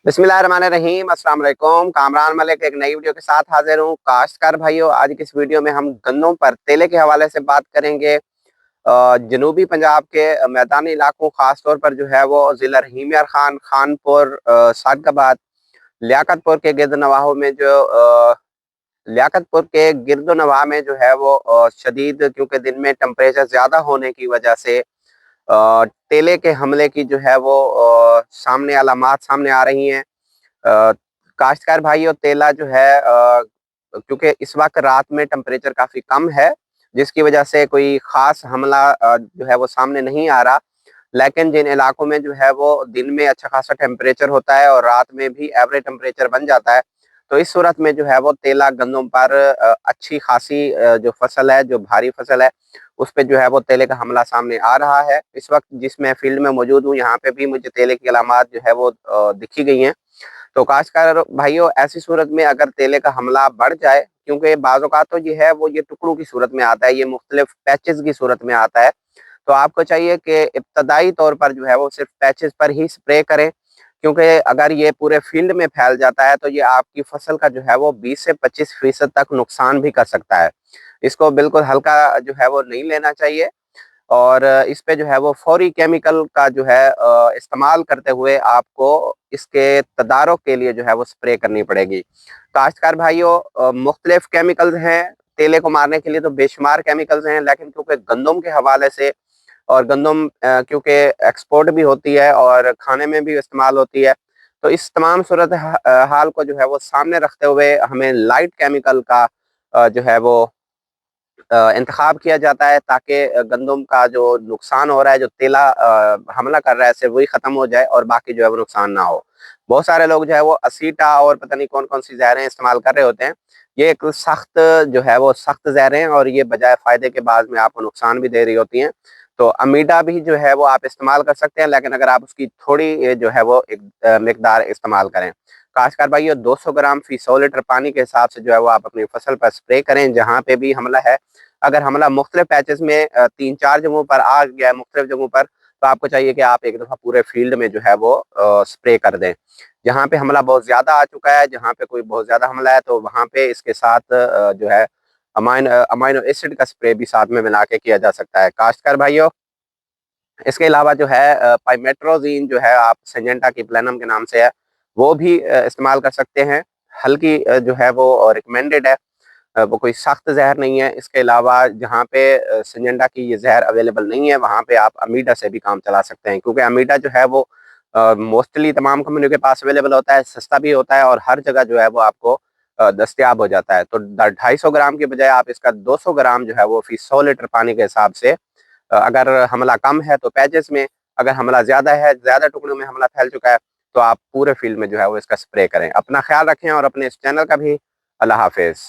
बिस्मिल्लाहिर्रहमानिर्रहीम। अस्सलाम वालेकुम। कामरान मलिक एक नई वीडियो के साथ हाजिर हूँ। काश्तकार भाइयों, आज की इस वीडियो में हम गंदम पर तेले के हवाले से बात करेंगे। जनूबी पंजाब के मैदानी इलाकों, खास तौर पर जो है वो ज़िला रहीम यार खान, खानपुर, सादकाबाद, लियाकतपुर के गिरदनवाहों में लियाकतपुर के गिरदनवाह में जो है वो शदीद, क्योंकि दिन में टेम्परेचर ज़्यादा होने की वजह से तेले के हमले की जो है वो सामने अलामात सामने आ रही हैं। काश्तकार भाई और तेला जो है, क्योंकि इस वक्त रात में टेम्परेचर काफ़ी कम है, जिसकी वजह से कोई ख़ास हमला जो है वो सामने नहीं आ रहा। लेकिन जिन इलाकों में जो है वो दिन में अच्छा खासा टेम्परेचर होता है और रात में भी एवरेज टेम्परेचर बन जाता है, तो इस सूरत में जो है वो तेला गंदम पर अच्छी खासी जो फसल है, जो भारी फसल है, उस पे जो है वो तेले का हमला सामने आ रहा है। इस वक्त जिस मैं फील्ड में मौजूद हूँ, यहाँ पे भी मुझे तेले की अलामात जो है वो दिखी गई हैं। तो काश्तकार भाइयों, ऐसी सूरत में अगर तेले का हमला बढ़ जाए, क्योंकि बाज़ औक़ात तो ये है वो ये टुकड़ों की सूरत में आता है, ये मुख्तलिफ पैचेस की सूरत में आता है, तो आपको चाहिए कि इब्तदाई तौर पर जो है वो सिर्फ पैचेस पर ही स्प्रे करें। क्योंकि अगर ये पूरे फील्ड में फैल जाता है तो ये आपकी फसल का जो है वो 20 से 25% तक नुकसान भी कर सकता है। इसको बिल्कुल हल्का जो है वो नहीं लेना चाहिए, और इस पे जो है वो फौरी केमिकल का जो है इस्तेमाल करते हुए आपको इसके तदारुक के लिए जो है वो स्प्रे करनी पड़ेगी। काश्तकार भाइयों, मुख्तलिफ केमिकल्स हैं तेले को मारने के लिए, तो बेशुमार केमिकल्स हैं, लेकिन क्योंकि गंदम के हवाले से, और गंदम क्योंकि एक्सपोर्ट भी होती है और खाने में भी इस्तेमाल होती है, तो इस तमाम सूरत हाल को जो है वो सामने रखते हुए हमें लाइट केमिकल का जो है वो इंतखाब किया जाता है, ताकि गंदम का जो नुकसान हो रहा है, जो तेला हमला कर रहा है, सिर्फ वही ख़त्म हो जाए और बाकी जो है वो नुकसान ना हो। बहुत सारे लोग जो है वो असीटा और पता नहीं कौन कौन सी जहरें इस्तेमाल कर रहे होते हैं। ये एक सख्त जो है वो सख्त जहरें, और ये बजाय फ़ायदे के बाद में आपको नुकसान भी दे रही होती हैं। तो अमीडा भी जो है वो आप इस्तेमाल कर सकते हैं, लेकिन अगर आप उसकी थोड़ी जो है वो एक मिकदार इस्तेमाल करें। काश्तकार भाइयों, 200 ग्राम फी 100 लीटर पानी के हिसाब से जो है वो आप अपनी फसल पर स्प्रे करें, जहाँ पे भी हमला है। अगर हमला मुख्तलिफ पैचेस में 3-4 जगहों पर आ गया है, मुख्तलिफ जगहों पर, तो आपको चाहिए कि आप एक दफ़ा पूरे फील्ड में जो है वो स्प्रे कर दें। जहाँ पे हमला बहुत ज़्यादा आ चुका है, जहाँ पे कोई बहुत ज़्यादा हमला है, तो वहाँ पे इसके साथ जो है अमाइनो एसिड का स्प्रे भी साथ में मिला के किया जा सकता है। काश्तकार भाइयों, इसके अलावा जो है पाइमेट्रोजीन जो है, आप सिंजेंटा की प्लेनम के नाम से है, वो भी इस्तेमाल कर सकते हैं। हल्की जो है वो रिकमेंडेड है, वो कोई सख्त जहर नहीं है। इसके अलावा जहाँ पे सिंजेंटा की ये जहर अवेलेबल नहीं है, वहाँ पे आप अमीडा से भी काम चला सकते हैं, क्योंकि अमीडा जो है वो मोस्टली तमाम कंपनियों के पास अवेलेबल होता है, सस्ता भी होता है, और हर जगह जो है वो आपको दस्तयाब हो जाता है। तो 250 ग्राम के बजाय आप इसका 200 ग्राम जो है वो फी 100 लीटर पानी के हिसाब से, अगर हमला कम है तो पैचेस में, अगर हमला ज़्यादा है, ज़्यादा टुकड़ों में हमला फैल चुका है, तो आप पूरे फील्ड में जो है वो इसका स्प्रे करें। अपना ख्याल रखें और अपने इस चैनल का भी। अल्लाह हाफिज़।